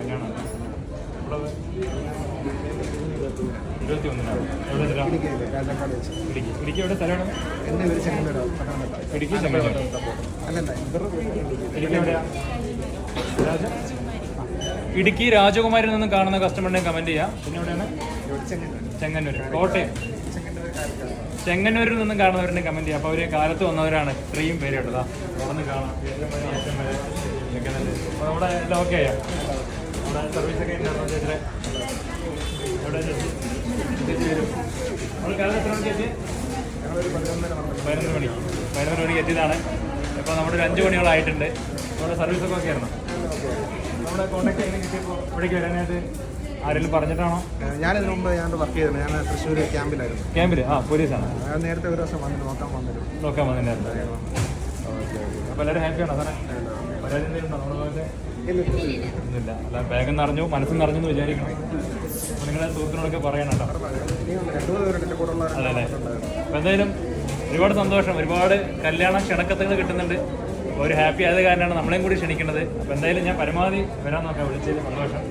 കല്യാണം. ഇവിടെ 21-നാണ്. എവിടെ ഇടുക്കി എവിടെ സ്ഥലമാണ്? ഇടുക്കി ചെങ്ങന്നൂർ. ഇടുക്കി എവിടെയാ? ഇടുക്കി രാജകുമാരിൽ നിന്നും കാണുന്ന കസ്റ്റമറിനെ കമൻറ്റ് ചെയ്യാം. പിന്നെ എവിടെയാണ്? ചെങ്ങന്നൂർ. കോട്ടയം ചെങ്ങന്നൂരിൽ നിന്നും കാണുന്നവരുടെ കമൻറ്റ് ചെയ്യാം. അപ്പോൾ അവർ കാലത്ത് വന്നവരാണ് ഇത്രയും പേര് കേട്ടതാ. തുറന്ന് കാണാം. അപ്പോൾ അവിടെ എല്ലാം ഓക്കെ ആയോ? അവിടെ സർവീസൊക്കെ ഉണ്ടായിരുന്നു ചേച്ചി? എവിടെ ചേച്ചി? ചേച്ചി വരും. നമ്മൾ കാലത്ത് എത്ര മണിക്ക് എത്തി? 11 മണിക്ക് എത്തിയതാണ്. ഇപ്പോൾ നമ്മുടെ ഒരു 5 മണിയോളായിട്ടുണ്ട്. നമ്മുടെ സർവീസൊക്കെ ഓക്കെ ആയിരുന്നു. നമ്മുടെ കോൺടാക്ട് എങ്ങനെ കിട്ടിയപ്പോൾ ഇവിടേക്ക് വരാനായിട്ട് ആരെങ്കിലും പറഞ്ഞിട്ടാണോ? ഞാനിതിന് മുമ്പ് വർക്ക് ചെയ്തിരുന്നു. ഞാൻ തൃശ്ശൂർ ക്യാമ്പിലായിരുന്നു. ക്യാമ്പിൽ? പോലീസാണ്. ഞാൻ നേരത്തെ ഒരു ദിവസം വന്നിട്ട് നോക്കാൻ വന്നിട്ടുണ്ടായിരുന്നു. ഓക്കെ. അപ്പോൾ എല്ലാവരും ഹാപ്പിയാണോ സാറേ? പരാതി എന്തെങ്കിലും ഉണ്ടോ നമ്മുടെ ഭാഗത്ത്? ഒന്നുമില്ല. അല്ല, വേഗം നിറഞ്ഞു, മനസ്സും നിറഞ്ഞു എന്ന് വിചാരിക്കണം. അപ്പോൾ നിങ്ങളുടെ സുഹൃത്തിനോടൊക്കെ പറയണം കേട്ടോ. അതെ അല്ലേ? അപ്പോൾ എന്തായാലും ഒരുപാട് സന്തോഷം. ഒരുപാട് കല്യാണ ക്ഷണക്കത്തുകൾ കിട്ടുന്നുണ്ട്. ഒരു ഹാപ്പി ആയത് കാരണമാണ് നമ്മളെയും കൂടി ക്ഷണിക്കുന്നത്. അപ്പോൾ എന്തായാലും ഞാൻ പരമാവധി വരാൻ നോക്കാം. വിളിച്ചതിൽ സന്തോഷം.